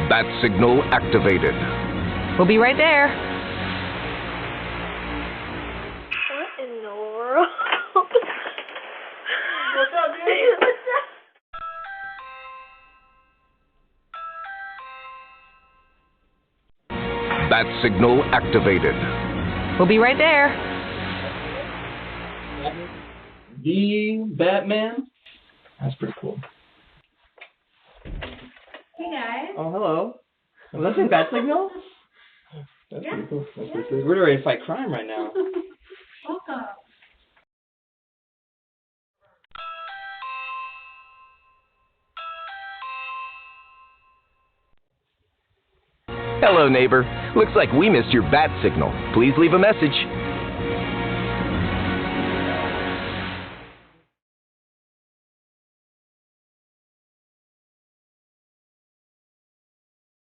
Bat signal activated. We'll be right there. What in the world? What's up, dude? Bat signal activated. We'll be right there. The Batman? That's pretty cool. Hey guys. Oh, hello. Was that a bat signal? That's pretty cool. That's pretty cool. We're ready to fight crime right now. Welcome. Hello, neighbor. Looks like we missed your bat signal. Please leave a message.